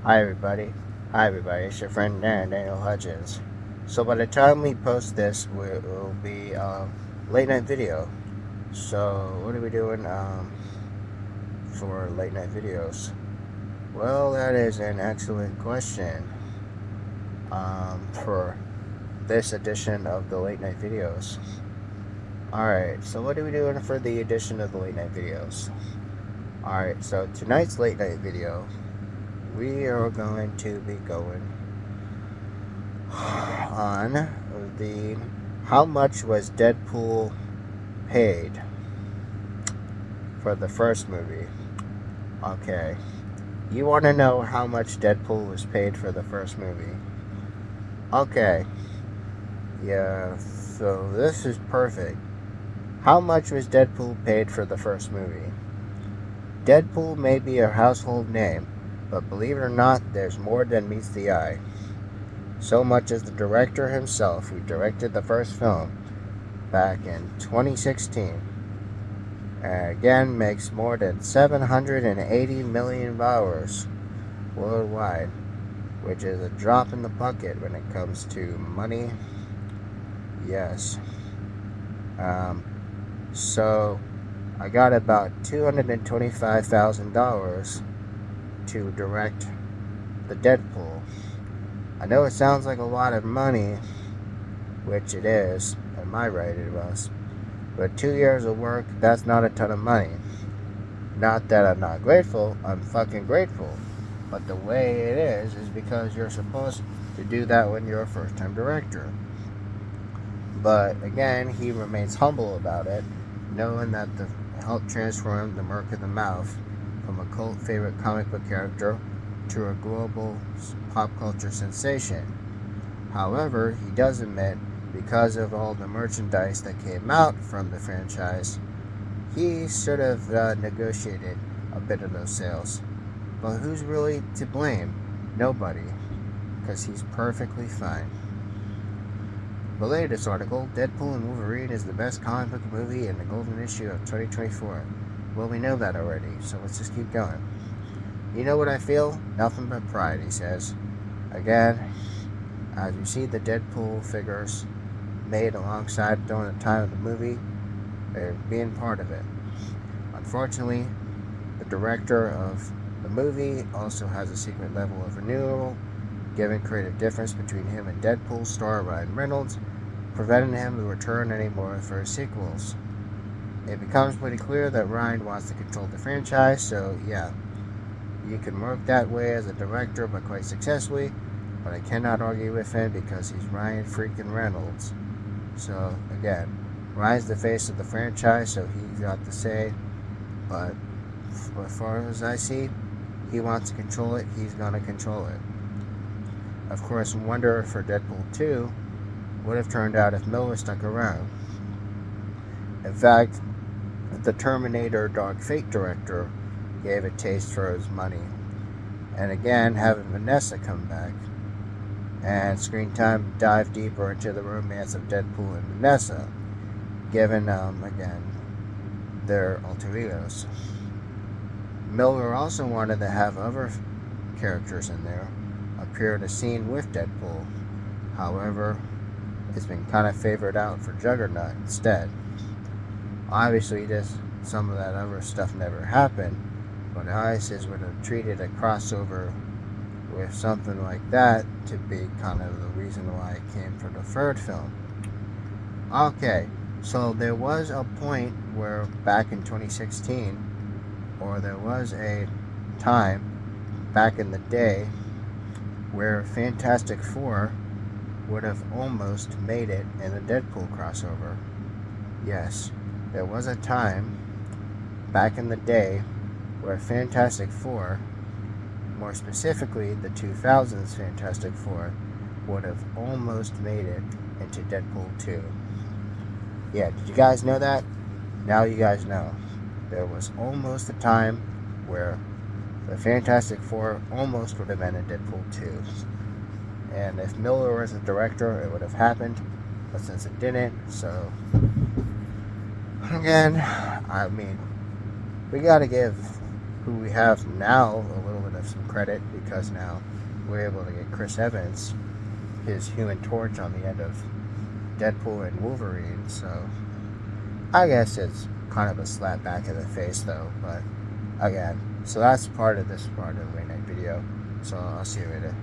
Hi everybody, it's your friend Daniel Hutchins. So by the time we post this, it will be late night video. So what are we doing for late night videos? Well, that is an excellent question for this edition of the late night videos. Alright, so what are we doing for the edition of the late night videos? Alright, so tonight's late night video, we are going to be going on the how much was Deadpool paid for the first movie. Okay, you want to know how much Deadpool was paid for the first movie? Okay, yeah, so this is perfect. How much was Deadpool paid for the first movie? Deadpool may be a household name, but believe it or not, there's more than meets the eye. So much as the director himself, who directed the first film back in 2016, again makes more than $780 million worldwide, which is a drop in the bucket when it comes to money. Yes. So I got about $225,000 to direct the Deadpool. I know it sounds like a lot of money, which it is, in my right it was, but 2 years of work, that's not a ton of money. Not that I'm not grateful, I'm fucking grateful. But the way it is because you're supposed to do that when you're a first-time director. But again, he remains humble about it, knowing that the helped transform the Merc of the Mouth from a cult favorite comic book character to a global pop culture sensation. However, he does admit, because of all the merchandise that came out from the franchise, he should have negotiated a bit of those sales. But who's really to blame? Nobody, because he's perfectly fine. Related to this article, Deadpool and Wolverine is the best comic book movie in the golden issue of 2024. Well, we know that already, so let's just keep going. You know what I feel? Nothing but pride, he says. Again, as you see the Deadpool figures made alongside during the time of the movie, they're being part of it. Unfortunately, the director of the movie also has a secret level of renewal, giving creative difference between him and Deadpool star Ryan Reynolds, preventing him to return anymore for his sequels. It becomes pretty clear that Ryan wants to control the franchise, so yeah, you can work that way as a director, but quite successfully, but I cannot argue with him because he's Ryan freaking Reynolds. So again, Ryan's the face of the franchise, so he's got to say, but as far as I see, he wants to control it, he's going to control it. Of course, wonder for Deadpool 2 would have turned out if Miller stuck around. In fact, the Terminator Dark Fate director gave a taste for his money. And again, having Vanessa come back and screen time dive deeper into the romance of Deadpool and Vanessa, given, again, their alter egos. Miller also wanted to have other characters in there appear in a scene with Deadpool. However, it's been kind of favored out for Juggernaut instead. Obviously, some of that other stuff never happened, but ISIS would have treated a crossover with something like that to be kind of the reason why it came for the third film. Okay, so there was a point where back in 2016, or there was a time back in the day where Fantastic Four would have almost made it in the Deadpool crossover. Yes, there was a time back in the day where Fantastic Four, more specifically the 2000s Fantastic Four, would have almost made it into Deadpool 2. Yeah, did you guys know that? Now you guys know. There was almost a time where the Fantastic Four almost would have been in Deadpool 2. And if Miller was the director, it would have happened. But since it didn't, so... Again, I mean, we gotta give who we have now a little bit deserve some credit because now we're able to get Chris Evans his Human Torch on the end of Deadpool and Wolverine. So I guess it's kind of a slap back in the face though. But again, so that's part of this part of the late night video. So I'll see you later.